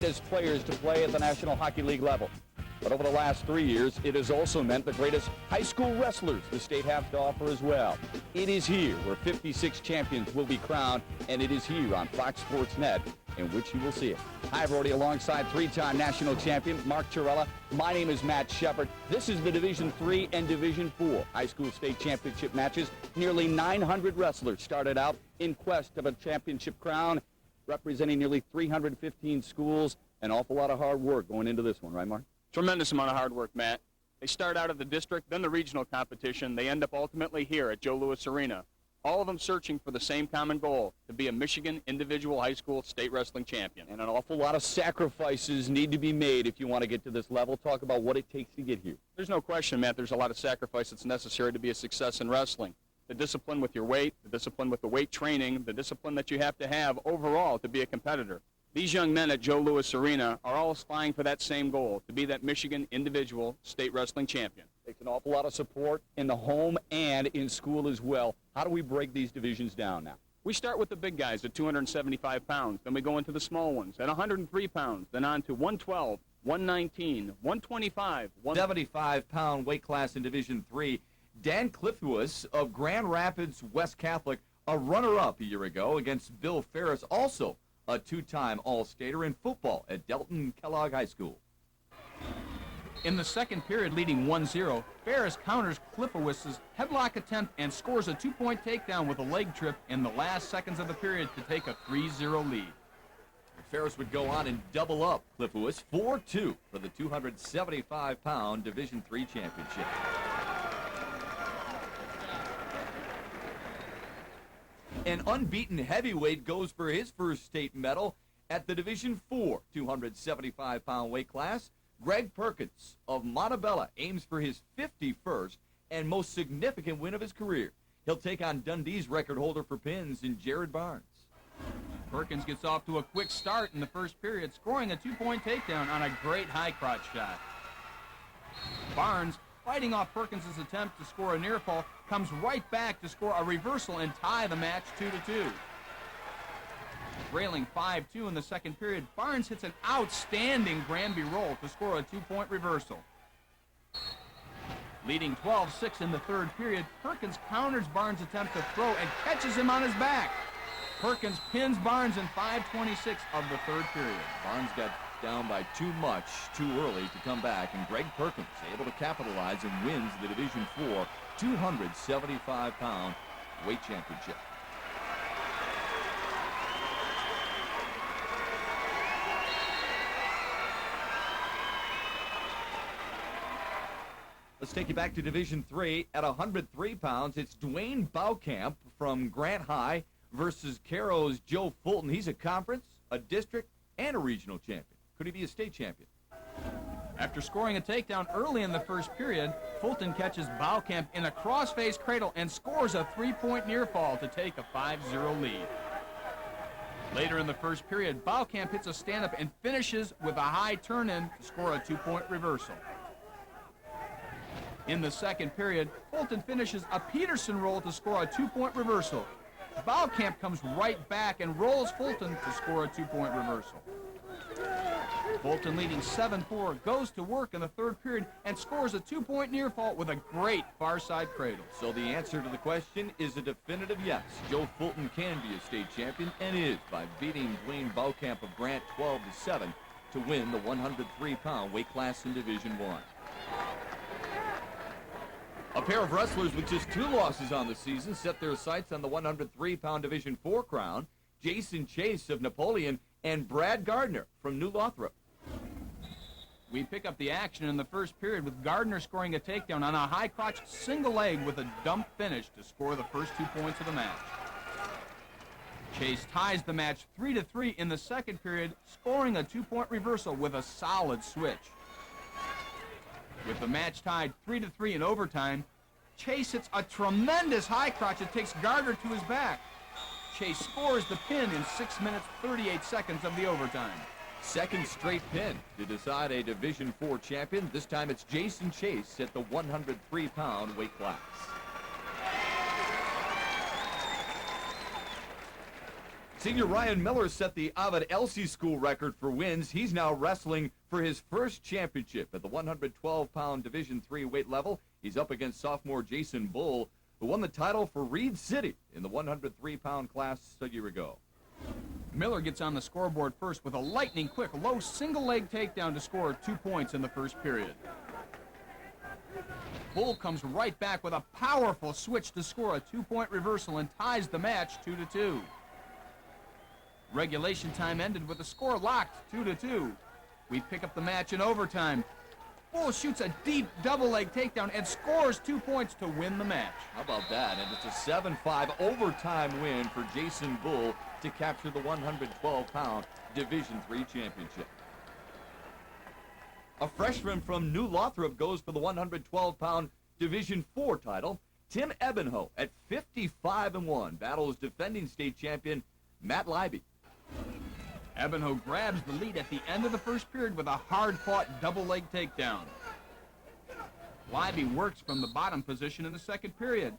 greatest players to play at the National Hockey League level. But over the last 3 years, it has also meant the greatest high school wrestlers the state has to offer as well. It is here where 56 champions will be crowned, and it is here on Fox Sports Net in which you will see it. Hi, everybody, alongside three-time national champion Mark Chiarella. My name is Matt Shepard. This is the Division III and Division IV high school state championship matches. Nearly 900 wrestlers started out in quest of a championship crown, representing nearly 315 schools. An awful lot of hard work going into this one, right, Mark? Tremendous amount of hard work, Matt. They start out at the district, then the regional competition. They end up ultimately here at Joe Louis Arena. All of them searching for the same common goal, to be a Michigan individual high school state wrestling champion. And an awful lot of sacrifices need to be made if you want to get to this level. Talk about what it takes to get here. There's no question, Matt, there's a lot of sacrifice that's necessary to be a success in wrestling. The discipline with your weight, the discipline with the weight training, the discipline that you have to have overall to be a competitor. These young men at Joe Louis Arena are all aspiring for that same goal, to be that Michigan individual state wrestling champion. Takes an awful lot of support in the home and in school as well. How do we break these divisions down now? We start with the big guys at 275 pounds, then we go into the small ones at 103 pounds, then on to 112, 119, 125, 75-pound weight class in Division III. Dan Cliffus of Grand Rapids West Catholic, a runner-up a year ago against Bill Ferris, also a two-time All-Stater in football at Delton Kellogg High School. In the second period, leading 1-0, Ferris counters Cliffowis's headlock attempt and scores a two-point takedown with a leg trip in the last seconds of the period to take a 3-0 lead. Ferris would go on and double up Cliffowis 4-2 for the 275-pound Division III championship. An unbeaten heavyweight goes for his first state medal at the Division IV 275-pound weight class. Greg Perkins of Montebello aims for his 51st and most significant win of his career. He'll take on Dundee's record holder for pins in Jared Barnes. Perkins gets off to a quick start in the first period, scoring a two-point takedown on a great high crotch shot. Barnes, fighting off Perkins' attempt to score a near fall, comes right back to score a reversal and tie the match 2-2. Trailing 5-2 in the second period, Barnes hits an outstanding Granby roll to score a two-point reversal. Leading 12-6 in the third period, Perkins counters Barnes' attempt to throw and catches him on his back. Perkins pins Barnes in 5:26 of the third period. Barnes got down by too much too early to come back, and Greg Perkins able to capitalize and wins the Division IV 275-pound weight championship. Let's take you back to Division III. At 103 pounds, it's Dwayne Baukamp from Grant High versus Caro's Joe Fulton. He's a conference, a district, and a regional champion. Could he be a state champion? After scoring a takedown early in the first period, Fulton catches Baukamp in a cross-face cradle and scores a three-point near fall to take a 5-0 lead. Later in the first period, Baukamp hits a stand-up and finishes with a high turn-in to score a two-point reversal. In the second period, Fulton finishes a Peterson roll to score a two-point reversal. Baukamp comes right back and rolls Fulton to score a two-point reversal. Fulton, leading 7-4, goes to work in the third period and scores a two-point near fall with a great far side cradle. So the answer to the question is a definitive yes. Joe Fulton can be a state champion and is by beating Dwayne Baukamp of Grant 12-7 to win the 103-pound weight class in Division I. A pair of wrestlers with just 2 losses on the season set their sights on the 103-pound Division IV crown. Jason Chase of Napoleon and Brad Gardner from New Lothrop. We pick up the action in the first period with Gardner scoring a takedown on a high-crotch single leg with a dump finish to score the first 2 points of the match. Chase ties the match 3-3 in the second period, scoring a 2-point reversal with a solid switch. With the match tied 3-3 in overtime, Chase hits a tremendous high crotch that takes Gardner to his back. Chase scores the pin in 6 minutes, 38 seconds of the overtime. Second straight pin to decide a Division IV champion. This time it's Jason Chase at the 103-pound weight class. Senior Ryan Miller set the Ovid Elsie School record for wins. He's now wrestling for his first championship at the 112-pound Division III weight level. He's up against sophomore Jason Bull, who won the title for Reed City in the 103-pound class a year ago. Miller gets on the scoreboard first with a lightning-quick low single-leg takedown to score 2 points in the first period. Bull comes right back with a powerful switch to score a 2-point reversal and ties the match 2-2. Regulation time ended with the score locked 2-2. We pick up the match in overtime. Bull shoots a deep double-leg takedown and scores 2 points to win the match. How about that? And it's a 7-5 overtime win for Jason Bull to capture the 112-pound Division III championship. A freshman from New Lothrop goes for the 112-pound Division IV title. Tim Ebenho at 55-1 battles defending state champion Matt Leiby. Ebenho grabs the lead at the end of the first period with a hard-fought double-leg takedown. Leiby works from the bottom position in the second period.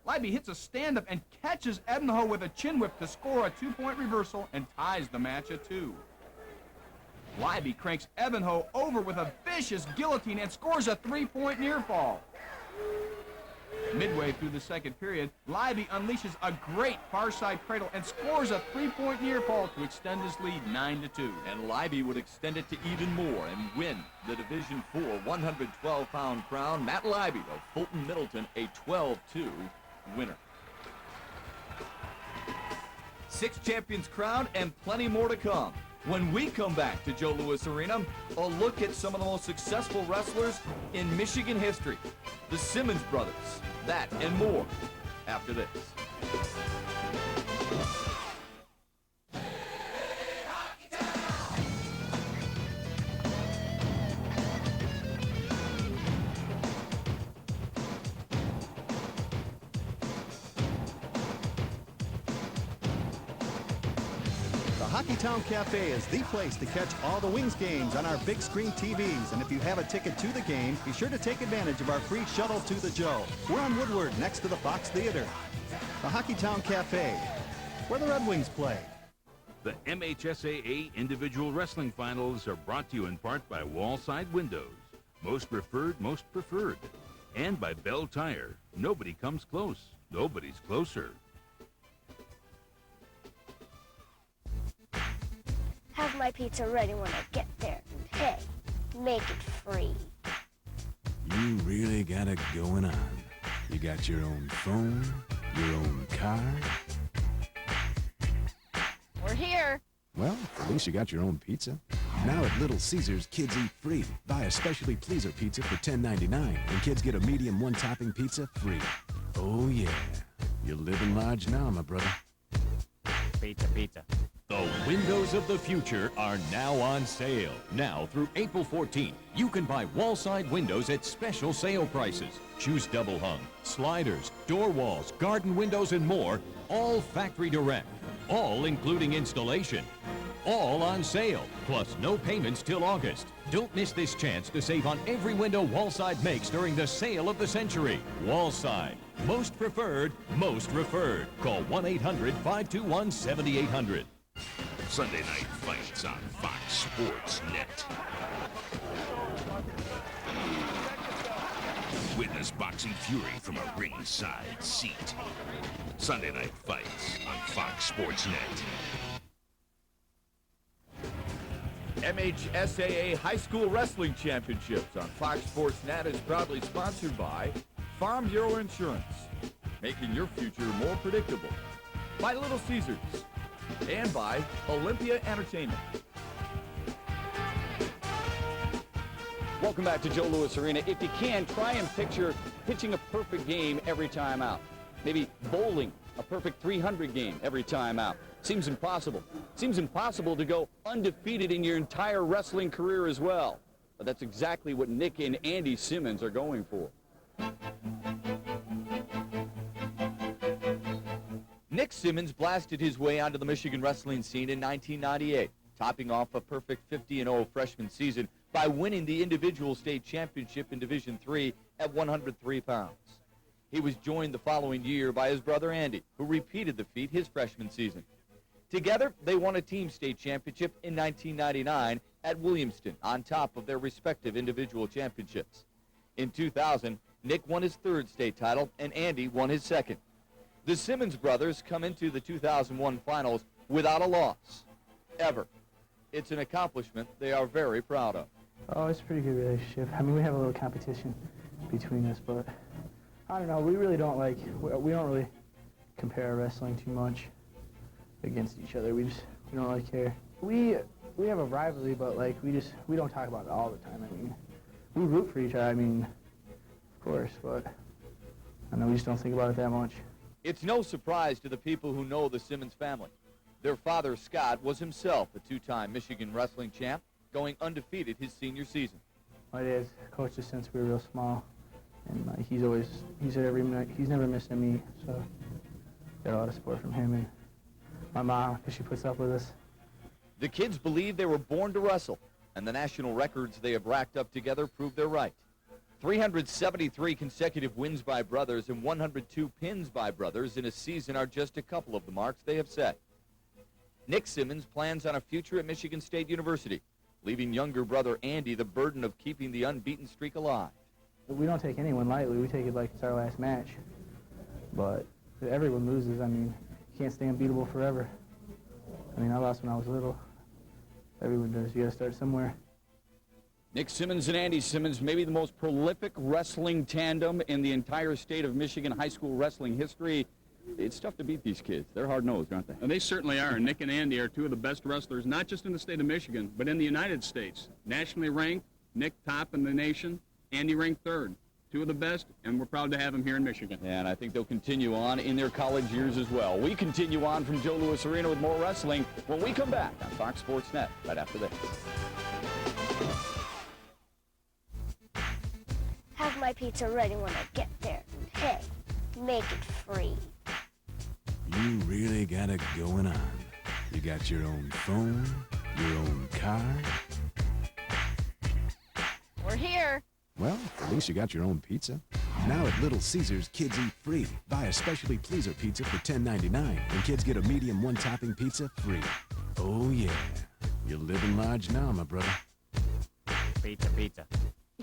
Leiby hits a stand-up and catches Ebenho with a chin whip to score a 2-point reversal and ties the match at 2. Leiby cranks Ebenho over with a vicious guillotine and scores a 3-point near fall. Midway through the second period, Leiby unleashes a great far-side cradle and scores a 3-point near fall to extend his lead 9-2. And Leiby would extend it to even more and win the Division IV 112-pound crown. Matt Leiby of Fulton Middleton, a 12-2 winner. 6 champions crowned and plenty more to come. When we come back to Joe Louis Arena, a look at some of the most successful wrestlers in Michigan history. The Simmons brothers. That and more after this. Hockeytown Cafe is the place to catch all the Wings games on our big screen TVs. And if you have a ticket to the game, be sure to take advantage of our free shuttle to the Joe. We're on Woodward next to the Fox Theater. The Hockeytown Cafe, where the Red Wings play. The MHSAA Individual Wrestling Finals are brought to you in part by Wallside Windows, most preferred, most preferred. And by Bell Tire. Nobody comes close. Nobody's closer. Have my pizza ready when I get there. Hey, make it free. You really got it going on. You got your own phone, your own car. We're here. Well, at least you got your own pizza. Now at Little Caesars, kids eat free. Buy a specially pleaser pizza for $10.99, and kids get a medium one-topping pizza free. Oh, yeah. You're living large now, my brother. Pizza, pizza. The windows of the future are now on sale. Now through April 14th, you can buy wall-side windows at special sale prices. Choose double hung, sliders, door walls, garden windows, and more, all factory direct. All including installation. All on sale, plus no payments till August. Don't miss this chance to save on every window Wallside makes during the sale of the century. Wallside, most preferred, most referred. Call 1-800-521-7800. Sunday Night Fights on Fox Sports Net. Witness boxing fury from a ringside seat. Sunday Night Fights on Fox Sports Net. MHSAA High School Wrestling Championships on Fox Sports Net is proudly sponsored by Farm Bureau Insurance, making your future more predictable, by Little Caesars, and by Olympia Entertainment. Welcome back to Joe Louis Arena. If you can, try and picture pitching a perfect game every time out. Maybe bowling a perfect 300 game every time out. Seems impossible. Seems impossible to go undefeated in your entire wrestling career as well. But that's exactly what Nick and Andy Simmons are going for. Nick Simmons blasted his way onto the Michigan wrestling scene in 1998, topping off a perfect 50-0 freshman season by winning the individual state championship in Division III at 103 pounds. He was joined the following year by his brother Andy, who repeated the feat his freshman season. Together, they won a team state championship in 1999 at Williamston on top of their respective individual championships. In 2000, Nick won his third state title and Andy won his second. The Simmons brothers come into the 2001 finals without a loss, ever. It's an accomplishment they are very proud of. Oh, it's a pretty good relationship. I mean, we have a little competition between us, but I don't know. We really don't we don't really compare our wrestling too much against each other. We don't really care. We have a rivalry, but like we don't talk about it all the time. I mean, we root for each other. I mean, of course, but I know we just don't think about it that much. It's no surprise to the people who know the Simmons family. Their father, Scott, was himself a two-time Michigan wrestling champ, going undefeated his senior season. My dad's coached us since we were real small, and he's at every minute. He's never missed a meet, so got a lot of support from him and my mom, because she puts up with us. The kids believe they were born to wrestle, and the national records they have racked up together prove they're right. 373 consecutive wins by brothers and 102 pins by brothers in a season are just a couple of the marks they have set. Nick Simmons plans on a future at Michigan State University, leaving younger brother Andy the burden of keeping the unbeaten streak alive. We don't take anyone lightly. We take it like it's our last match. But everyone loses. I mean, you can't stay unbeatable forever. I mean, I lost when I was little. Everyone does. You got to start somewhere. Nick Simmons and Andy Simmons, maybe the most prolific wrestling tandem in the entire state of Michigan high school wrestling history. It's tough to beat these kids. They're hard-nosed, aren't they? And they certainly are. Nick and Andy are two of the best wrestlers, not just in the state of Michigan, but in the United States. Nationally ranked, Nick top in the nation, Andy ranked third. Two of the best, and we're proud to have them here in Michigan. And I think they'll continue on in their college years as well. We continue on from Joe Louis Arena with more wrestling when we come back on Fox Sports Net right after this. Have my pizza ready when I get there. Hey, make it free. You really got it going on. You got your own phone, your own car. We're here. Well, at least you got your own pizza. Now at Little Caesars, kids eat free. Buy a specialty pleaser pizza for $10.99, and kids get a medium one-topping pizza free. Oh, yeah. You're living large now, my brother. Pizza, pizza.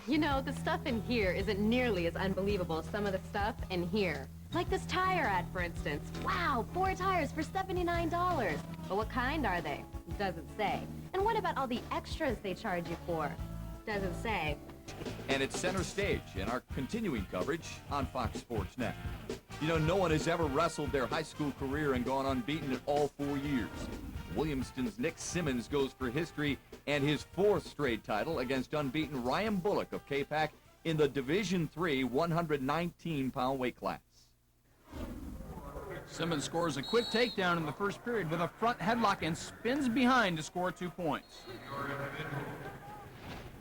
You know, the stuff in here isn't nearly as unbelievable as some of the stuff in here. Like this tire ad, for instance. Wow, 4 tires for $79. But what kind are they? Doesn't say. And what about all the extras they charge you for? Doesn't say. And it's center stage in our continuing coverage on Fox Sports Net. You know, no one has ever wrestled their high school career and gone unbeaten in all 4 years. Williamston's Nick Simmons goes for history and his 4th straight title against unbeaten Ryan Bullock of K-Pac in the Division III 119-pound weight class. Simmons scores a quick takedown in the first period with a front headlock and spins behind to score 2 points.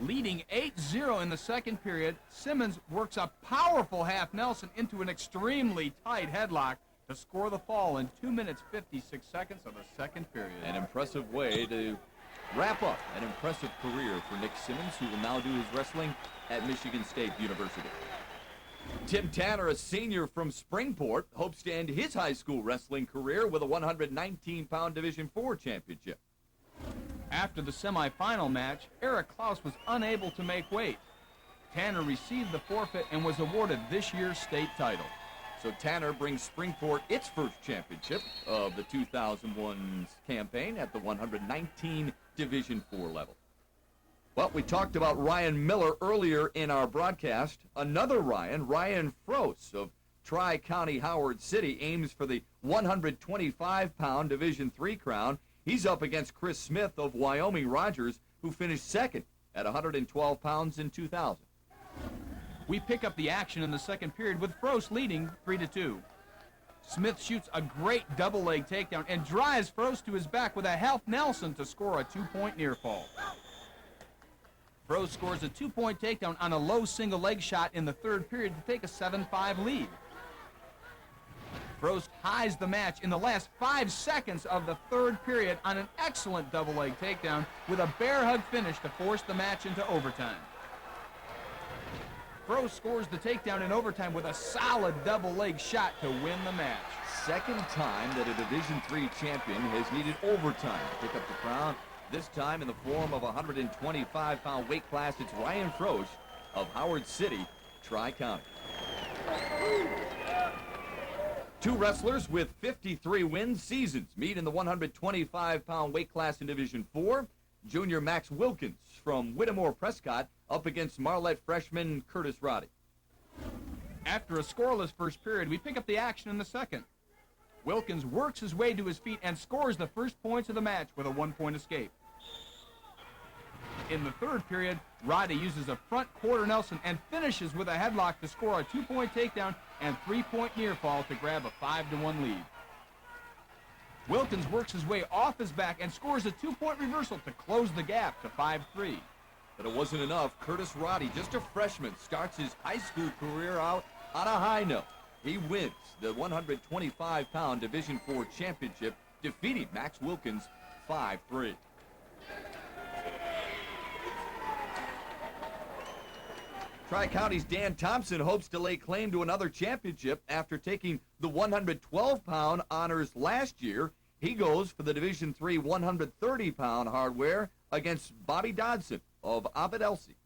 Leading 8-0 in the second period, Simmons works a powerful half Nelson into an extremely tight headlock to score the fall in 2 minutes 56 seconds of the second period. An impressive way to wrap up an impressive career for Nick Simmons, who will now do his wrestling at Michigan State University. Tim Tanner, a senior from Springport, hopes to end his high school wrestling career with a 119-pound Division IV championship. After the semifinal match, Eric Klaus was unable to make weight. Tanner received the forfeit and was awarded this year's state title. So Tanner brings Springport its first championship of the 2001 campaign at the 119 Division IV level. Well, we talked about Ryan Miller earlier in our broadcast. Another Ryan Froese of Tri-County Howard City, aims for the 125-pound Division III crown. He's up against Chris Smith of Wyoming Rogers, who finished second at 112 pounds in 2000. We pick up the action in the second period with Froese leading 3-2. Smith shoots a great double leg takedown and drives Froese to his back with a half Nelson to score a 2-point near fall. Froese scores a 2-point takedown on a low single leg shot in the third period to take a 7-5 lead. Froese ties the match in the last 5 seconds of the third period on an excellent double leg takedown with a bear hug finish to force the match into overtime. Froese scores the takedown in overtime with a solid double leg shot to win the match. second time that a Division III champion has needed overtime to pick up the crown. This time in the form of a 125-pound weight class, it's Ryan Frosch of Howard City, Tri-County. Two wrestlers with 53 wins seasons meet in the 125-pound weight class in Division IV. Junior Max Wilkins from Whittemore Prescott up against Marlette freshman Curtis Roddy. After a scoreless first period, we pick up the action in the second. Wilkins works his way to his feet and scores the first points of the match with a one-point escape. In the third period, Roddy uses a front quarter Nelson and finishes with a headlock to score a two-point takedown and three-point near fall to grab a 5-1 lead. Wilkins works his way off his back and scores a two-point reversal to close the gap to 5-3. But it wasn't enough. Curtis Roddy, just a freshman, starts his high school career out on a high note. He wins the 125-pound Division IV championship, defeating Max Wilkins 5-3. Tri-County's Dan Thompson hopes to lay claim to another championship after taking the 112-pound honors last year. He goes for the Division III 130-pound hardware against Bobby Dodson of Abed Elsie.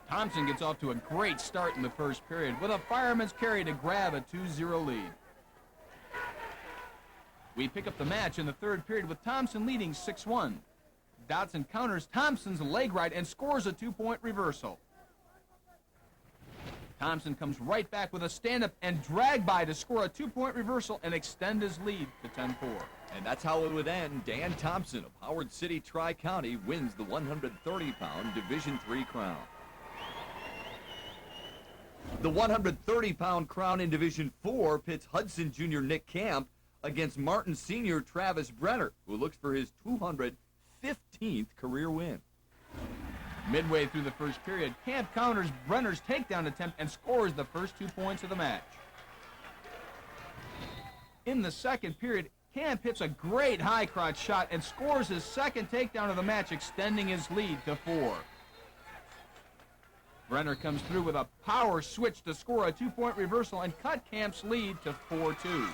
Thompson gets off to a great start in the first period with a fireman's carry to grab a 2-0 lead. We pick up the match in the third period with Thompson leading 6-1. Dodson counters Thompson's leg right and scores a two-point reversal. Thompson comes right back with a stand-up and drag by to score a two-point reversal and extend his lead to 10-4. And that's how it would end. Dan Thompson of Howard City, Tri-County wins the 130-pound Division III crown. The 130-pound crown in Division IV pits Hudson Junior Nick Camp against Martin Senior Travis Brenner, who looks for his 215th career win. Midway through the first period, Camp counters Brenner's takedown attempt and scores the first 2 points of the match. In the second period, Camp hits a great high crotch shot and scores his second takedown of the match, extending his lead to 4. Brenner comes through with a power switch to score a two-point reversal and cut Camp's lead to 4-2.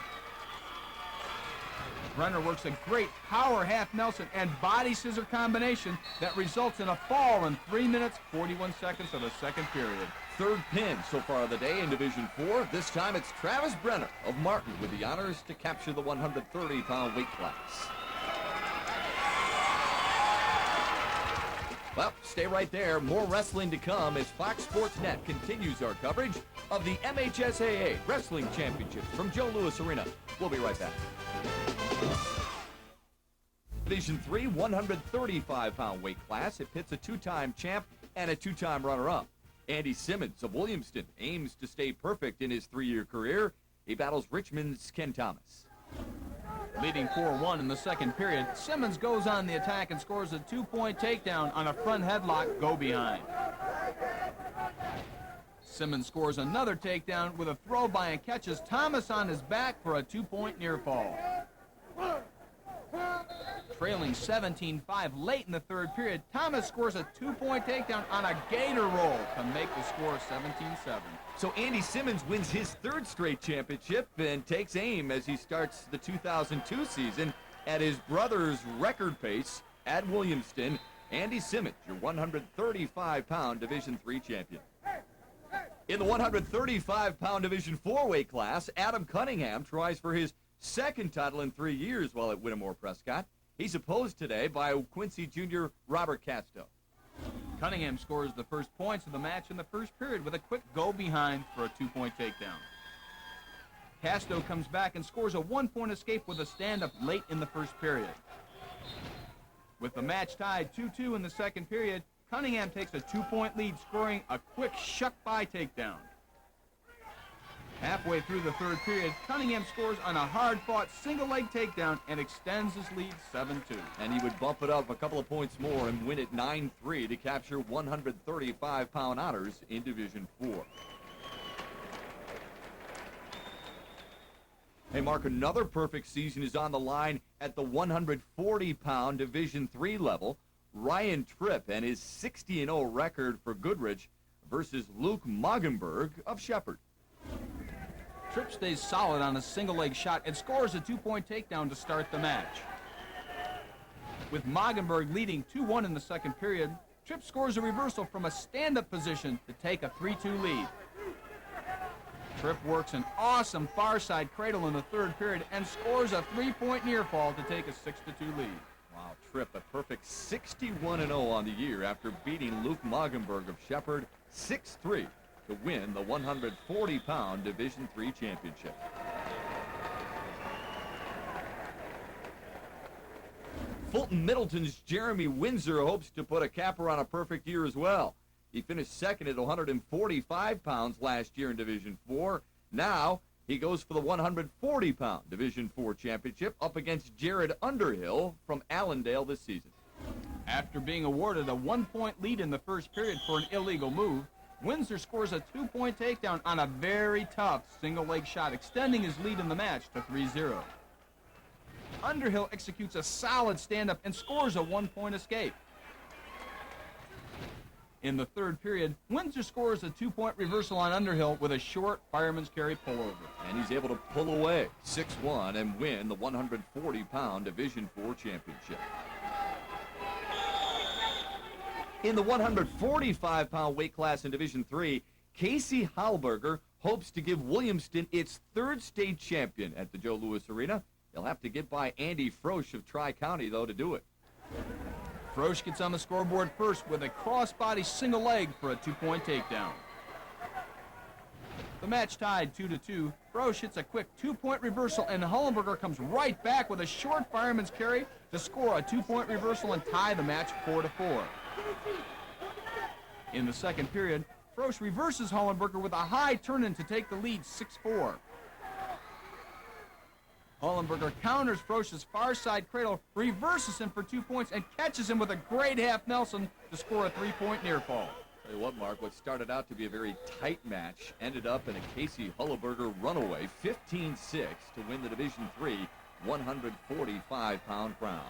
Brenner works a great power half Nelson and body scissor combination that results in a fall in 3 minutes, 41 seconds of the second period. Third pin so far of the day in Division IV. This time it's Travis Brenner of Martin with the honors to capture the 130-pound weight class. Well, stay right there. More wrestling to come as Fox Sports Net continues our coverage of the MHSAA Wrestling Championships from Joe Louis Arena. We'll be right back. Division III 135-pound weight class. It pits a two-time champ and a two-time runner-up. Andy Simmons of Williamston aims to stay perfect in his 3-year career. He battles Richmond's Ken Thomas. Leading 4-1 in the second period, Simmons goes on the attack and scores a two-point takedown on a front headlock go behind. Simmons scores another takedown with a throw by and catches Thomas on his back for a two-point near fall. Trailing 17-5 late in the third period, Thomas scores a two-point takedown on a gator roll to make the score 17-7. So Andy Simmons wins his third straight championship and takes aim as he starts the 2002 season at his brother's record pace at Williamston. Andy Simmons, your 135-pound Division III champion. In the 135-pound Division IV weight class, Adam Cunningham tries for his second title in 3 years while at Whittemore Prescott. He's opposed today by Quincy Jr. Robert Casto. Cunningham scores the first points of the match in the first period with a quick go behind for a two-point takedown. Casto comes back and scores a one-point escape with a stand-up late in the first period. With the match tied 2-2 in the second period, Cunningham takes a two-point lead, scoring a quick shuck-by takedown. Halfway through the third period, Cunningham scores on a hard-fought single-leg takedown and extends his lead 7-2. And he would bump it up a couple of points more and win it 9-3 to capture 135-pound honors in Division IV. Hey, Mark, another perfect season is on the line at the 140-pound Division III level. Ryan Tripp and his 60-0 record for Goodrich versus Luke Moggenberg of Shepherd. Tripp stays solid on a single leg shot and scores a 2-point takedown to start the match. With Magenberg leading 2-1 in the second period, Tripp scores a reversal from a stand-up position to take a 3-2 lead. Tripp works an awesome far side cradle in the third period and scores a 3-point near fall to take a 6-2 lead. Wow, Tripp, a perfect 61-0 on the year after beating Luke Magenberg of Shepherd 6-3 to win the 140-pound Division III championship. Fulton Middleton's Jeremy Windsor hopes to put a capper on a perfect year as well. He finished second at 145 pounds last year in Division IV. Now he goes for the 140-pound Division IV championship up against Jared Underhill from Allendale this season. After being awarded a 1-point lead in the first period for an illegal move, Windsor scores a 2-point takedown on a very tough single-leg shot, extending his lead in the match to 3-0. Underhill executes a solid stand-up and scores a 1-point escape. In the third period, Windsor scores a 2-point reversal on Underhill with a short fireman's carry pullover. And he's able to pull away 6-1 and win the 140-pound Division IV championship. In the 145-pound weight class in Division III, Casey Hallberger hopes to give Williamston its third state champion at the Joe Louis Arena. He'll have to get by Andy Frosch of Tri-County, though, to do it. Frosch gets on the scoreboard first with a crossbody single leg for a 2-point takedown. The match tied 2-2. Frosch hits a quick 2-point reversal, and Hullenberger comes right back with a short fireman's carry to score a 2-point reversal and tie the match 4-4. In the second period, Frosch reverses Hullenberger with a high turn-in to take the lead 6-4. Hullenberger counters Frosch's far side cradle, reverses him for 2 points, and catches him with a great half Nelson to score a 3-point near fall. Tell you what, Mark, what started out to be a very tight match ended up in a Casey Hullenberger runaway 15-6 to win the Division III 145-pound crown.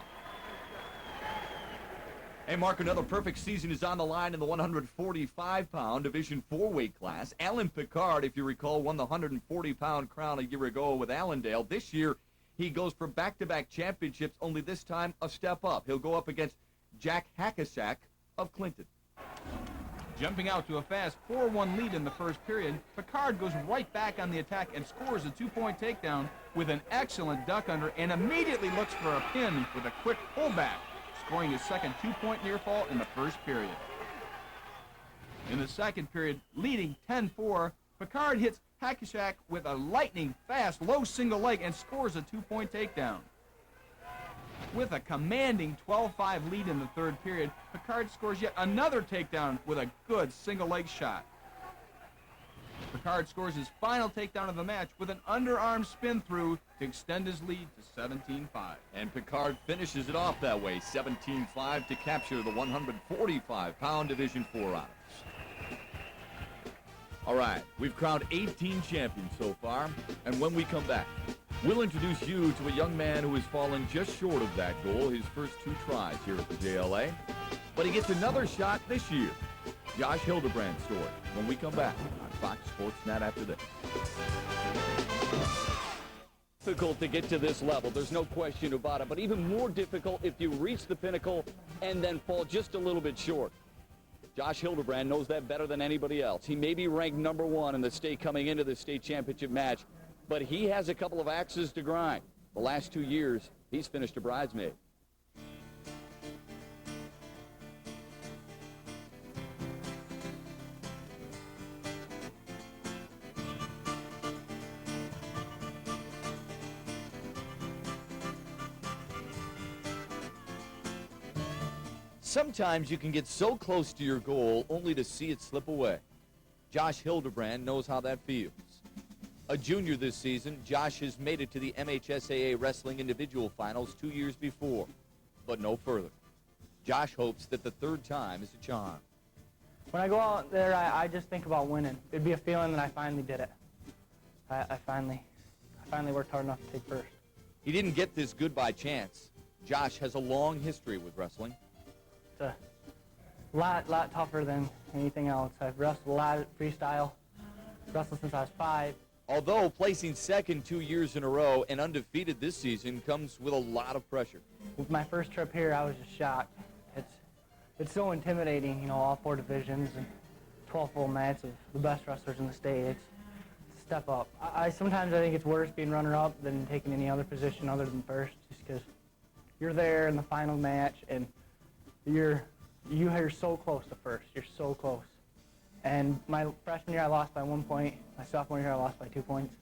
Hey, Mark, another perfect season is on the line in the 145-pound Division IV weight class. Alan Picard, if you recall, won the 140-pound crown a year ago with Allendale. This year, he goes for back-to-back championships, only this time a step up. He'll go up against Jack Hackasack of Clinton. Jumping out to a fast 4-1 lead in the first period, Picard goes right back on the attack and scores a 2-point takedown with an excellent duck under and immediately looks for a pin with a quick pullback, scoring his second 2-point near fall in the first period. In the second period, leading 10-4, Picard hits Hackashack with a lightning-fast low single leg and scores a 2-point takedown. With a commanding 12-5 lead in the third period, Picard scores yet another takedown with a good single leg shot. Picard scores his final takedown of the match with an underarm spin through to extend his lead to 17-5. And Picard finishes it off that way, 17-5 to capture the 145-pound Division IV honors. All right, we've crowned 18 champions so far, and when we come back, we'll introduce you to a young man who has fallen just short of that goal his first 2 tries here at the JLA. But he gets another shot this year. Josh Hilderbrand's story when we come back on Fox Sports Net after this. Difficult to get to this level, there's no question about it, but even more difficult if you reach the pinnacle and then fall just a little bit short. Josh Hilderbrand knows that better than anybody else. He may be ranked number 1 in the state coming into the state championship match, but he has a couple of axes to grind. The last 2 years, he's finished a bridesmaid. Sometimes you can get so close to your goal only to see it slip away. Josh Hilderbrand knows how that feels. A junior this season, Josh has made it to the MHSAA Wrestling Individual Finals 2 years before, but no further. Josh hopes that the third time is a charm. When I go out there, I just think about winning. It'd be a feeling that I finally did it. I finally worked hard enough to take first. He didn't get this good by chance. Josh has a long history with wrestling. It's a lot tougher than anything else. I've wrestled a lot of freestyle, wrestled since I was 5. Although placing second 2 years in a row and undefeated this season comes with a lot of pressure. With my first trip here, I was just shocked. It's so intimidating, you know, all 4 divisions and 12 full mats of the best wrestlers in the state. It's a step up. Sometimes I think it's worse being runner-up than taking any other position other than first, just because you're there in the final match and you're so close to first. You're so close. And my freshman year I lost by 1 point. My sophomore year I lost by 2 points.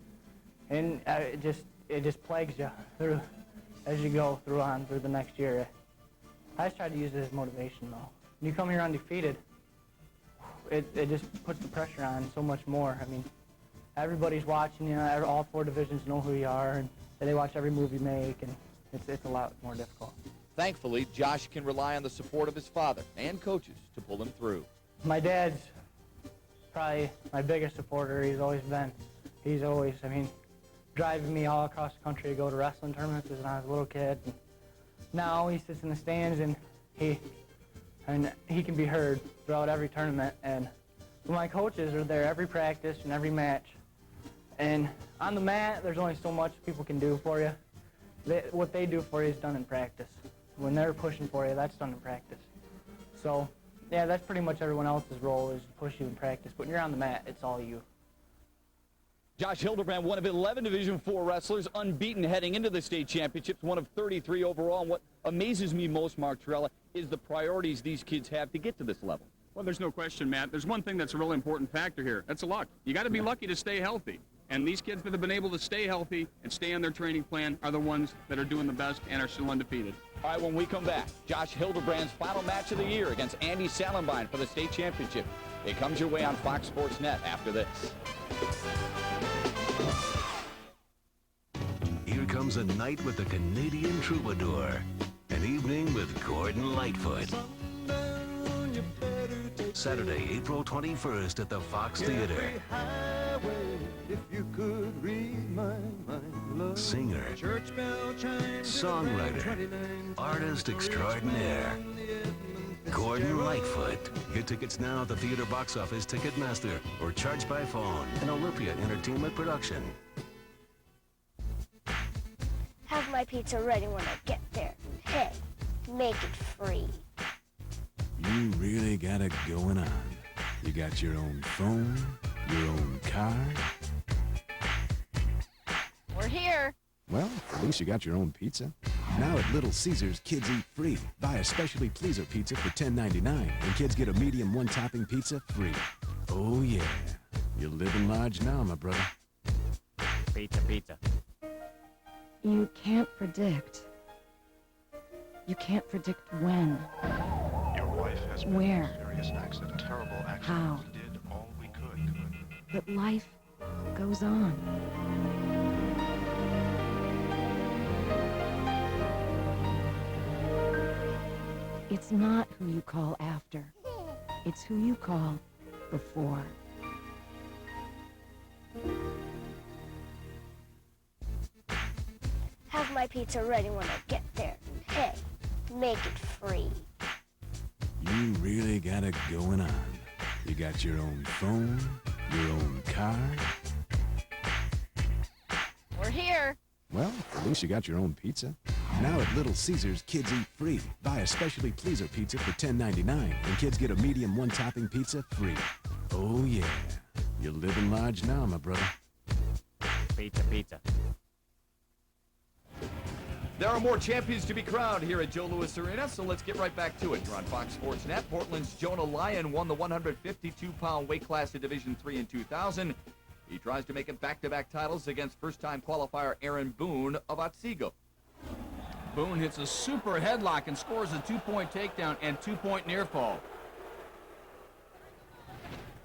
And it just plagues you through as you go through the next year. I just tried to use it as motivation, though. When you come here undefeated, it just puts the pressure on so much more. I mean, everybody's watching you. All 4 divisions know who you are, and they watch every move you make, and it's a lot more difficult. Thankfully, Josh can rely on the support of his father and coaches to pull him through. My dad's probably my biggest supporter. He's always been. He's always, driving me all across the country to go to wrestling tournaments when I was a little kid. And now he sits in the stands and he can be heard throughout every tournament. And my coaches are there every practice and every match. And on the mat, there's only so much people can do for you. What they do for you is done in practice. When they're pushing for you, that's done in practice. So, yeah, that's pretty much everyone else's role, is to push you in practice. But when you're on the mat, it's all you. Josh Hilderbrand, one of 11 Division IV wrestlers, unbeaten heading into the state championships, one of 33 overall. And what amazes me most, Mark Torella, is the priorities these kids have to get to this level. Well, there's no question, Matt. There's one thing that's a really important factor here. That's luck. You got to be lucky to stay healthy. And these kids that have been able to stay healthy and stay on their training plan are the ones that are doing the best and are still undefeated. All right, when we come back, Josh Hilderbrand's final match of the year against Andy Salenbein for the state championship. It comes your way on Fox Sports Net after this. Here comes a night with the Canadian Troubadour. An evening with Gordon Lightfoot. Saturday, April 21st at the Fox Theater. Singer, songwriter, artist extraordinaire, Gordon Lightfoot. Get tickets now at the theater box office Ticketmaster or charge by phone. An Olympia Entertainment production. Have my pizza ready when I get there. Hey, make it free. You really got it going on. You got your own phone, your own car. We're here. Well, at least you got your own pizza. Now at Little Caesars, kids eat free. Buy a specially pleaser pizza for $10.99, and kids get a medium one-topping pizza free. Oh, yeah. You're living large now, my brother. Pizza, pizza. You can't predict. You can't predict when. Your wife has been Where? in a serious accident, terrible accident. How? We did all we could. But life goes on. It's not who you call after. It's who you call before. Have my pizza ready when I get there. Hey, make it free. You really got it going on. You got your own phone, your own car. We're here. Well, at least you got your own pizza. Now at Little Caesars, kids eat free. Buy a specially pleaser pizza for $10.99, and kids get a medium one-topping pizza free. Oh, yeah. You're living large now, my brother. Pizza, pizza. There are more champions to be crowned here at Joe Louis Arena, so let's get right back to it. You're on Fox Sports Net. Portland's Jonah Lyon won the 152-pound weight class in Division III in 2000. He tries to make it back-to-back titles against first-time qualifier Aaron Boone of Otsego. Boone hits a super headlock and scores a 2-point takedown and 2-point near fall.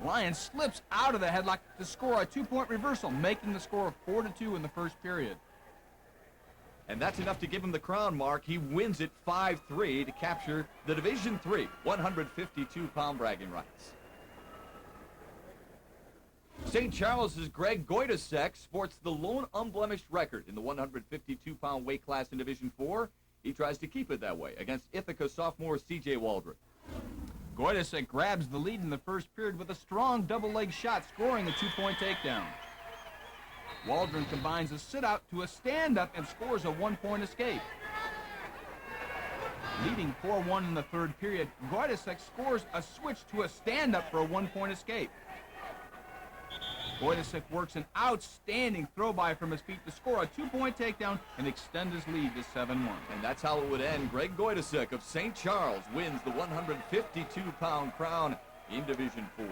Lyon slips out of the headlock to score a 2-point reversal, making the score of 4-2 in the first period. And that's enough to give him the crown, Mark. He wins it 5-3 to capture the Division III 152-pound bragging rights. St. Charles's Greg Goydasek sports the lone unblemished record in the 152-pound weight class in Division IV. He tries to keep it that way against Ithaca sophomore C.J. Waldron. Goydasek grabs the lead in the first period with a strong double leg shot, scoring a 2-point takedown. Waldron combines a sit-out to a stand-up and scores a one-point escape. Leading 4-1 in the third period, Goidesek scores a switch to a stand-up for a one-point escape. Goidesek works an outstanding throw-by from his feet to score a two-point takedown and extend his lead to 7-1. And that's how it would end. Greg Goidesek of St. Charles wins the 152-pound crown in Division 4.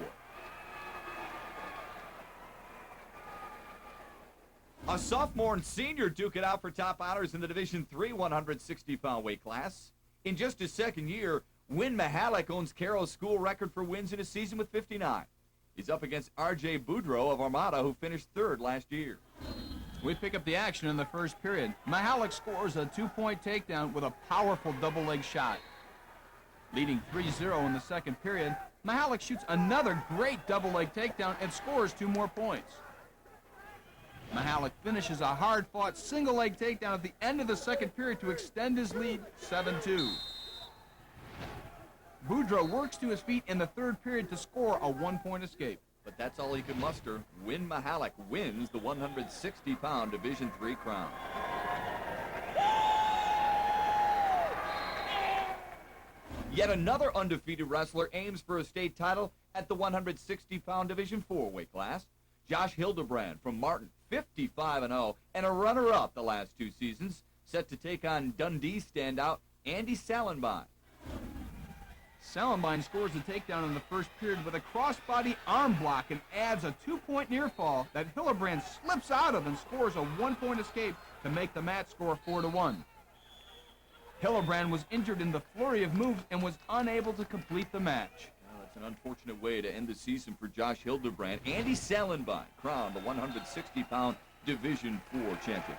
A sophomore and senior duke it out for top honors in the Division 3 160-pound weight class. In just his second year, Win Mihalik owns Carroll's school record for wins in a season with 59. He's up against R.J. Boudreau of Armada, who finished third last year. We pick up the action in the first period. Mihalik scores a two-point takedown with a powerful double-leg shot. Leading 3-0 in the second period, Mihalik shoots another great double-leg takedown and scores 2 more points. Mihalik finishes a hard-fought single-leg takedown at the end of the second period to extend his lead 7-2. Boudreau works to his feet in the third period to score a one-point escape. But that's all he could muster. Win Mihalik wins the 160-pound Division 3 crown. Yet another undefeated wrestler aims for a state title at the 160-pound Division 4 weight class. Josh Hilderbrand from Martin, 55-0, and a runner-up the last 2 seasons, set to take on Dundee standout Andy Salenbein. Salenbein scores a takedown in the first period with a crossbody arm block and adds a 2-point near fall that Hilderbrand slips out of and scores a one-point escape to make the match score 4-1. Hilderbrand was injured in the flurry of moves and was unable to complete the match. That's an unfortunate way to end the season for Josh Hilderbrand. Andy Salenbein crowned the 160-pound Division 4 champion.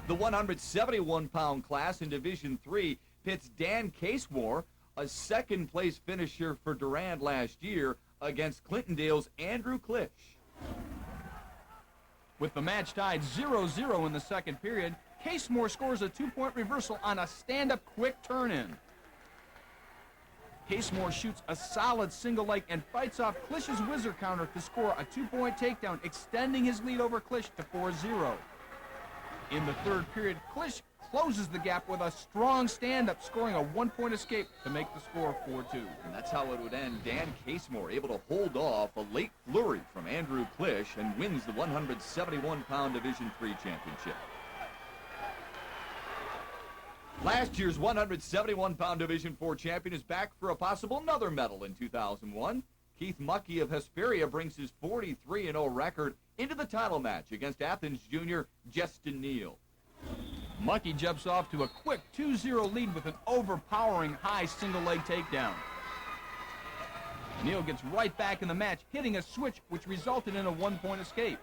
The 171-pound class in Division 3 pits Dan Casemore, a second-place finisher for Durand last year, against Clintondale's Andrew Klisch. With the match tied 0-0 in the second period, Casemore scores a 2-point reversal on a stand-up quick turn-in. Casemore shoots a solid single leg and fights off Klisch's whizzer counter to score a 2-point takedown, extending his lead over Klisch to 4-0. In the third period, Klisch closes the gap with a strong stand-up, scoring a 1-point escape to make the score 4-2. And that's how it would end. Dan Casemore able to hold off a late flurry from Andrew Klisch and wins the 171-pound Division 3 championship. Last year's 171-pound Division 4 champion is back for a possible another medal in 2001. Keith Muckey of Hesperia brings his 43-0 record into the title match against Athens junior Justin Neal. Muckey jumps off to a quick 2-0 lead with an overpowering high single-leg takedown. Neal gets right back in the match, hitting a switch which resulted in a 1-point escape.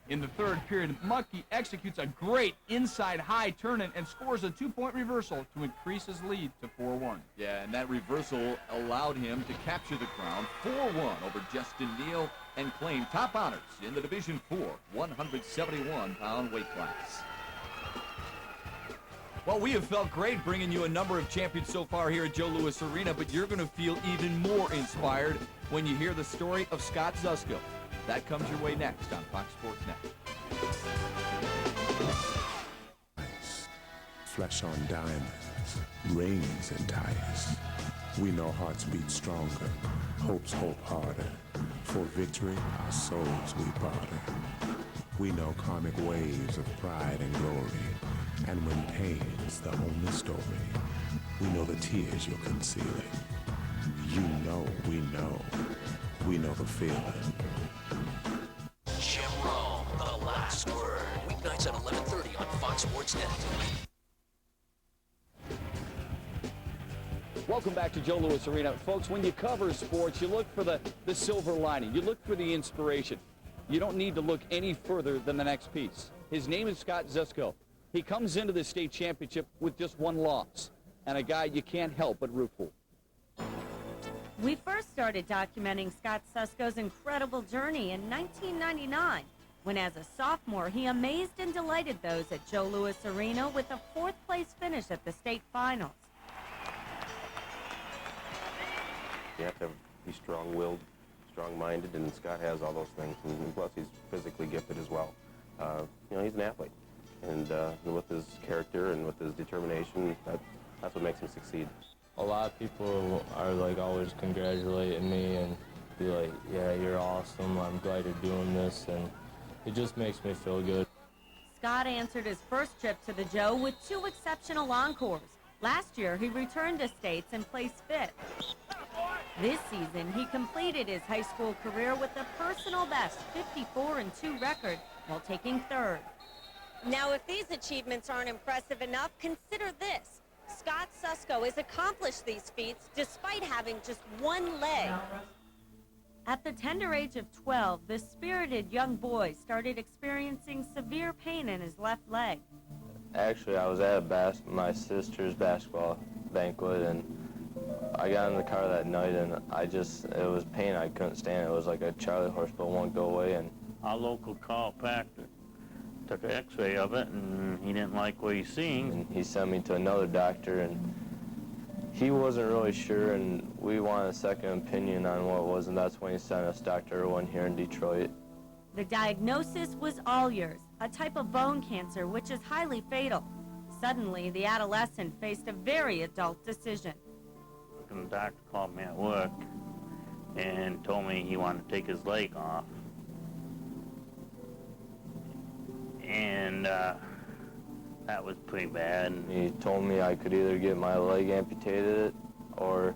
In the third period, Muckey executes a great inside high turn-in and scores a 2-point reversal to increase his lead to 4-1. Yeah, and that reversal allowed him to capture the crown 4-1 over Justin Neal and claim top honors in the Division 4 171-pound weight class. Well, we have felt great bringing you a number of champions so far here at Joe Louis Arena, but you're going to feel even more inspired when you hear the story of Scott Zesco. That comes your way next on Fox Sports Net. Flesh on diamonds, rings and ties. We know hearts beat stronger, hopes hope harder. For victory, our souls we barter. We know karmic waves of pride and glory, and when pain is the only story, we know the tears you're concealing. You know we know the feeling. Jim Rome, The Last Word. Weeknights at 11:30 on Fox Sports Net. Welcome back to Joe Louis Arena. Folks, when you cover sports, you look for the silver lining. You look for the inspiration. You don't need to look any further than the next piece. His name is Scott Zesco. He comes into the state championship with just 1 loss, and a guy you can't help but root for. We first started documenting Scott Zesco's incredible journey in 1999, when as a sophomore he amazed and delighted those at Joe Louis Arena with a 4th-place finish at the state finals. You have to be strong-willed, strong-minded, and Scott has all those things. And plus, he's physically gifted as well. You know, he's an athlete. And with his character and with his determination, that's what makes him succeed. A lot of people are like always congratulating me and be like, yeah, you're awesome, I'm glad you're doing this, and it just makes me feel good. Scott answered his first trip to the Joe with 2 exceptional encores. Last year, he returned to States and placed 5th. This season, he completed his high school career with a personal best 54-2 record while taking 3rd. Now, if these achievements aren't impressive enough, consider this. Scott Zesco has accomplished these feats despite having just 1 leg. At the tender age of 12, the spirited young boy started experiencing severe pain in his left leg. Actually, I was at my sister's basketball banquet, and I got in the car that night, and it was pain. I couldn't stand it. It was like a Charlie horse, but won't go away. And our local chiropractor took an x-ray of it, and he didn't like what he's seeing. And he sent me to another doctor, and he wasn't really sure, and we wanted a second opinion on what it was, and that's when he sent us Dr. Irwin here in Detroit. The diagnosis was all yours, a type of bone cancer which is highly fatal. Suddenly, the adolescent faced a very adult decision. And the doctor called me at work and told me he wanted to take his leg off. And that was pretty bad. He told me I could either get my leg amputated or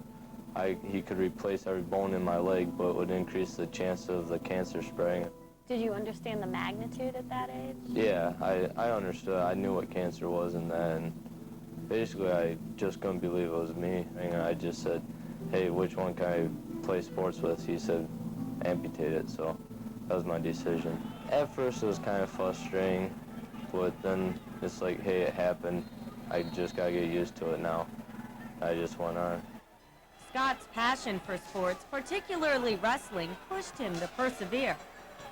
he could replace every bone in my leg, but it would increase the chance of the cancer spreading. Did you understand the magnitude at that age? Yeah, I understood. I knew what cancer was and then basically I just couldn't believe it was me. And I just said, hey, which one can I play sports with? He said, amputate it, so that was my decision. At first it was kind of frustrating, but then it's like, hey, it happened. I just gotta get used to it now. I just went on. Scott's passion for sports, particularly wrestling, pushed him to persevere.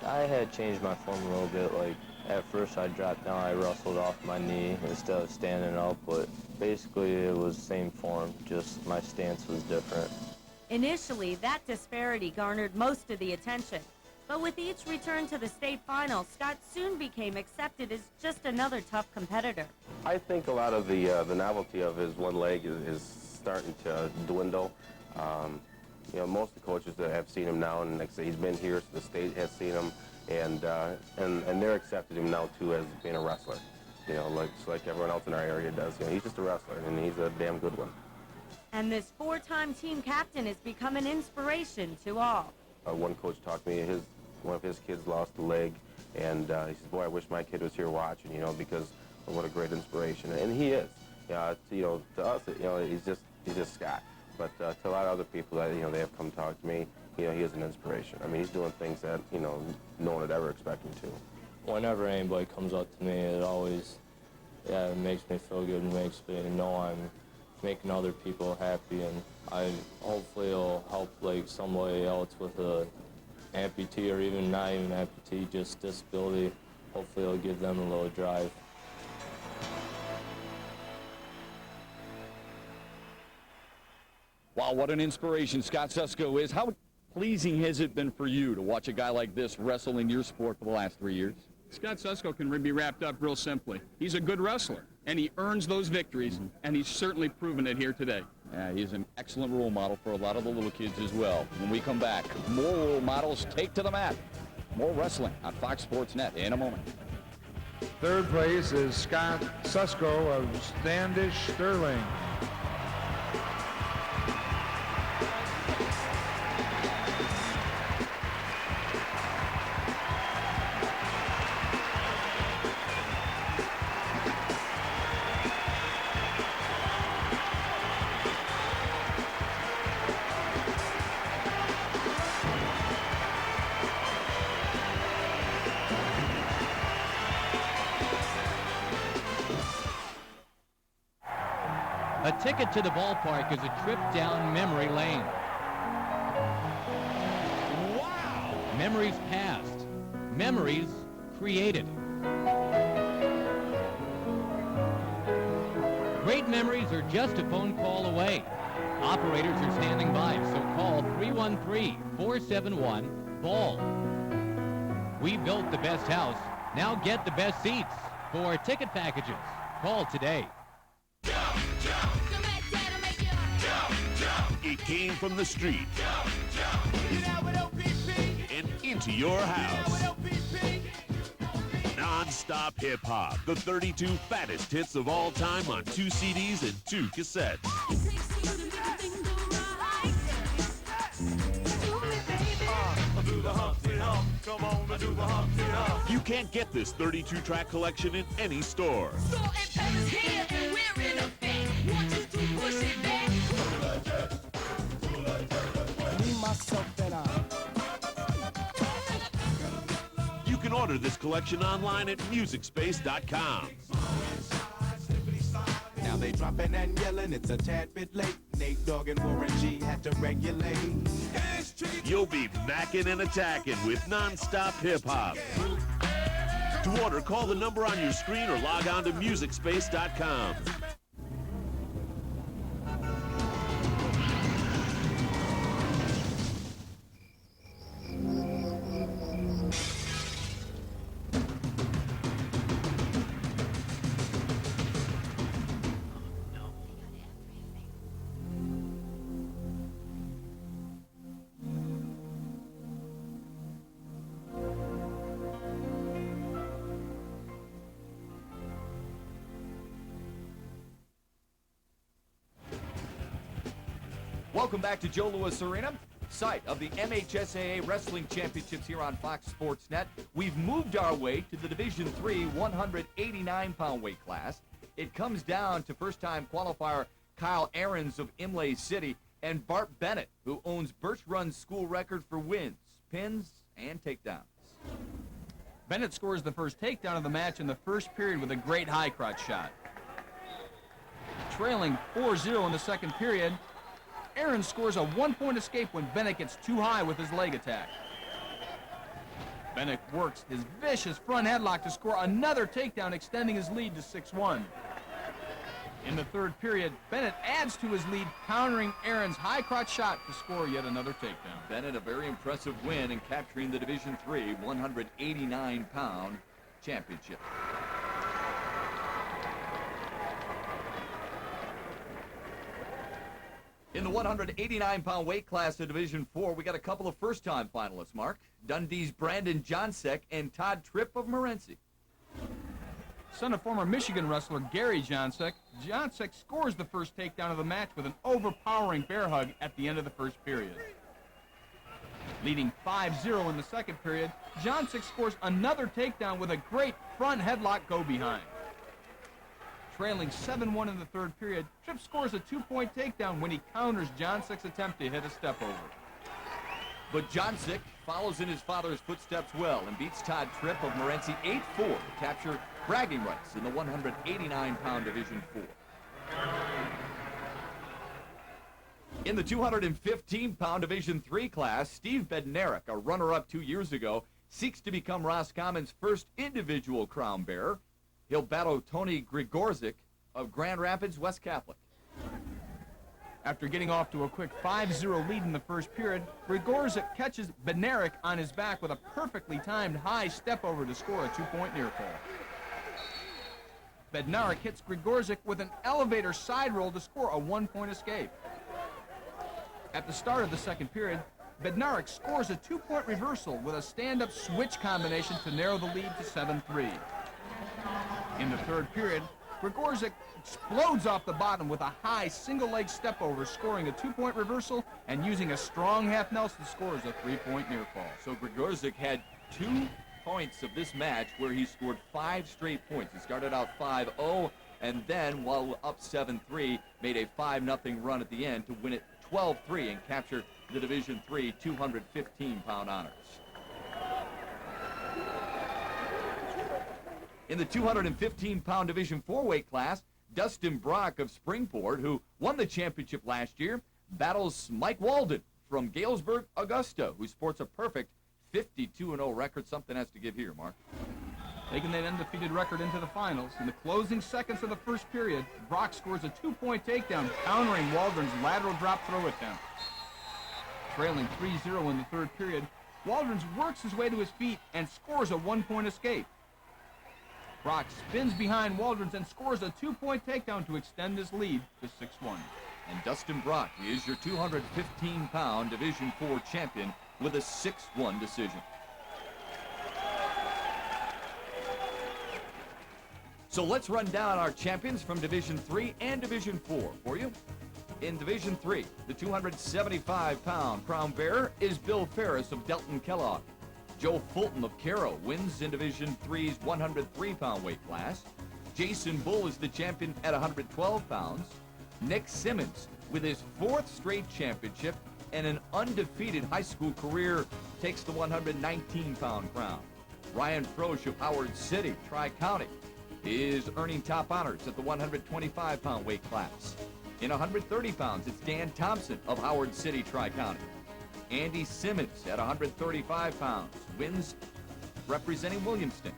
I had changed my form a little bit. Like, at first I dropped down, I wrestled off my knee instead of standing up, but basically it was the same form, just my stance was different. Initially, that disparity garnered most of the attention. But with each return to the state final, Scott soon became accepted as just another tough competitor. I think a lot of the novelty of his 1 leg is starting to dwindle. You know, most of the coaches that have seen him now, and like I say, he's been here, so the state has seen him, and they're accepting him now too as being a wrestler. You know, like everyone else in our area does. You know, he's just a wrestler, and he's a damn good one. And this 4-time team captain has become an inspiration to all. One coach talked to me, one of his kids lost a leg, and he says, boy, I wish my kid was here watching, you know, because what a great inspiration. And he is. You know, to us, you know, he's just Scott. But to a lot of other people that, you know, they have come talk to me, you know, he is an inspiration. I mean, he's doing things that, you know, no one would ever expect him to. Whenever anybody comes up to me, it always, it makes me feel good and makes me know I'm making other people happy, and hopefully it'll help like somebody else with a amputee or even not even amputee, just disability. Hopefully it'll give them a little drive. Wow, what an inspiration Scott Zesco is. How pleasing has it been for you to watch a guy like this wrestle in your sport for the last 3 years? Scott Zesco can be wrapped up real simply. He's a good wrestler, and he earns those victories, and he's certainly proven it here today. Yeah, he's an excellent role model for a lot of the little kids as well. When we come back, more role models take to the mat. More wrestling on Fox Sports Net in a moment. 3rd place is Scott Zesco of Standish Sterling. A ticket to the ballpark is a trip down memory lane. Wow! Memories past. Memories created. Great memories are just a phone call away. Operators are standing by, so call 313-471-BALL. We built the best house. Now get the best seats. For ticket packages, call today. It came from the street and into your house. Non-stop hip-hop, the 32 fattest hits of all time on 2 CDs and 2 cassettes. You can't get this 32-track collection in any store. You can order this collection online at MusicSpace.com. Now they dropping and yelling, it's a tad bit late. Nate Dogg and Warren G had to regulate. You'll be macking and attacking with non-stop hip-hop. To order, call the number on your screen or log on to MusicSpace.com. Welcome back to Joe Louis Arena, site of the MHSAA Wrestling Championships here on Fox Sports Net. We've moved our way to the Division III 189-pound weight class. It comes down to first-time qualifier Kyle Ahrens of Imlay City and Bart Bennett, who owns Birch Run's school record for wins, pins, and takedowns. Bennett scores the first takedown of the match in the first period with a great high crotch shot. Trailing 4-0 in the second period, Aaron scores a one-point escape when Bennett gets too high with his leg attack. Bennett works his vicious front headlock to score another takedown, extending his lead to 6-1. In the third period, Bennett adds to his lead, countering Aaron's high crotch shot to score yet another takedown. Bennett, a very impressive win in capturing the Division III 189-pound championship. In the 189-pound weight class of Division IV, we got a couple of first-time finalists, Mark. Dundee's Brandon Johnsek and Todd Tripp of Morenci. Son of former Michigan wrestler Gary Johnsek, Johnsek scores the first takedown of the match with an overpowering bear hug at the end of the first period. Leading 5-0 in the second period, Johnsek scores another takedown with a great front headlock go-behind. Trailing 7-1 in the third period, Tripp scores a two-point takedown when he counters Johnsek's attempt to hit a step over. But Johnsek follows in his father's footsteps well and beats Todd Tripp of Morenci 8-4 to capture bragging rights in the 189-pound Division IV. In the 215-pound Division III class, Steve Bednarik, a runner-up 2 years ago, seeks to become Roscommon's first individual crown bearer. He'll battle Tony Grigorzik of Grand Rapids West Catholic. After getting off to a quick 5-0 lead in the first period, Grigorzik catches Bednarik on his back with a perfectly timed high step over to score a two-point near fall. Bednarik hits Grigorzik with an elevator side roll to score a one-point escape. At the start of the second period, Bednarik scores a two-point reversal with a stand-up switch combination to narrow the lead to 7-3. In the third period, Grigorzik explodes off the bottom with a high single-leg step over, scoring a two-point reversal and using a strong half Nelson scores a three-point near fall. So Grigorzik had 2 points of this match where he scored 5 straight points. He started out 5-0 and then, while up 7-3, made a 5-0 run at the end to win it 12-3 and capture the Division III 215-pound honors. In the 215-pound Division IV weight class, Dustin Brock of Springport, who won the championship last year, battles Mike Walden from Galesburg, Augusta, who sports a perfect 52-0 record. Something has to give here, Mark. taking that undefeated record into the finals. In the closing seconds of the first period, Brock scores a 2-point takedown, countering Waldron's lateral drop throw attempt. Trailing 3-0 in the third period, Waldron works his way to his feet and scores a 1-point escape. Brock spins behind Waldron and scores a 2-point takedown to extend his lead to 6-1. And Dustin Brock is your 215-pound Division IV champion with a 6-1 decision. So let's run down our champions from Division III and Division IV for you. In Division III, the 275-pound crown bearer is Bill Ferris of Delton Kellogg. Joe Fulton of Cairo wins in Division III's 103-pound weight class. Jason Bull is the champion at 112 pounds. Nick Simmons, with his 4th straight championship and an undefeated high school career, takes the 119-pound crown. Ryan Frosch of Howard City, Tri-County, is earning top honors at the 125-pound weight class. In 130 pounds, it's Dan Thompson of Howard City, Tri-County. Andy Simmons at 135 pounds wins representing Williamston.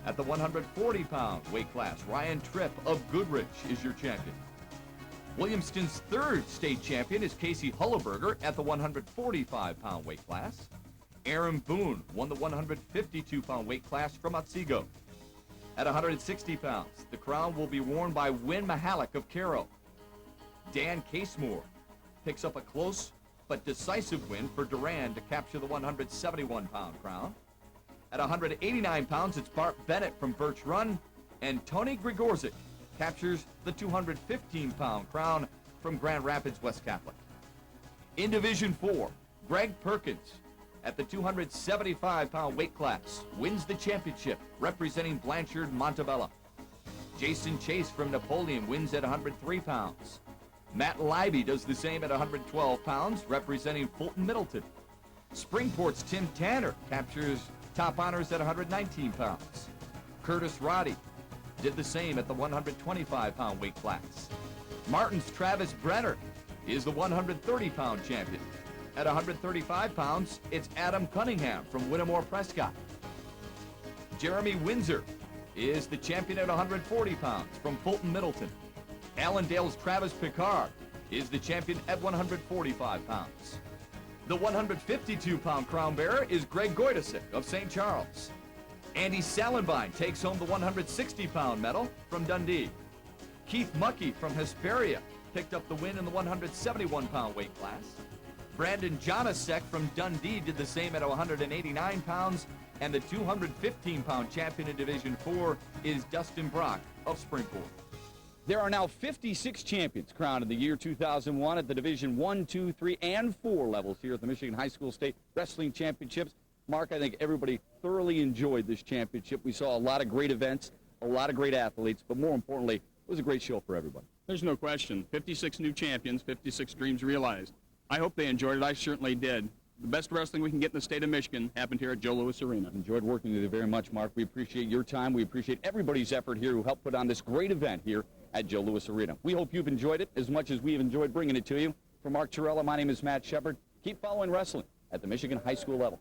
At the 140-pound weight class, Ryan Tripp of Goodrich is your champion. Williamston's 3rd state champion is Casey Hullerberger at the 145-pound weight class. Aaron Boone won the 152-pound weight class from Otsego. At 160 pounds, the crown will be worn by Wynn Mahalik of Cairo. Dan Casemore picks up a close but decisive win for Durand to capture the 171-pound crown. At 189 pounds, it's Bart Bennett from Birch Run, and Tony Grigorzik captures the 215-pound crown from Grand Rapids West Catholic. In Division IV, Greg Perkins at the 275-pound weight class wins the championship representing Blanchard Montebello. Jason Chase from Napoleon wins at 103 pounds. Matt Leiby does the same at 112 pounds representing Fulton Middleton. Springport's Tim Tanner captures top honors at 119 pounds. Curtis Roddy did the same at the 125-pound weight class. Martin's Travis Brenner is the 130-pound champion. At 135 pounds, it's Adam Cunningham from Whittemore Prescott. Jeremy Windsor is the champion at 140 pounds from Fulton Middleton. Allendale's Travis Picard is the champion at 145 pounds. The 152-pound crown bearer is Greg Goidesick of St. Charles. Andy Salenbine takes home the 160-pound medal from Dundee. Keith Muckey from Hesperia picked up the win in the 171-pound weight class. Brandon Jonasek from Dundee did the same at 189 pounds, and the 215-pound champion in Division IV is Dustin Brock of Springport. There are now 56 champions crowned in the year 2001 at the Division I, II, III, and IV levels here at the Michigan High School State Wrestling Championships. Mark, I think everybody thoroughly enjoyed this championship. We saw a lot of great events, a lot of great athletes, but more importantly, it was a great show for everybody. There's no question. 56 new champions, 56 dreams realized. I hope they enjoyed it. I certainly did. The best wrestling we can get in the state of Michigan happened here at Joe Louis Arena. Enjoyed working with you very much, Mark. We appreciate your time. We appreciate everybody's effort here who helped put on this great event here at Joe Louis Arena. We hope you've enjoyed it as much as we've enjoyed bringing it to you. For Mark Chiarella, my name is Matt Shepard. Keep following wrestling at the Michigan High School level.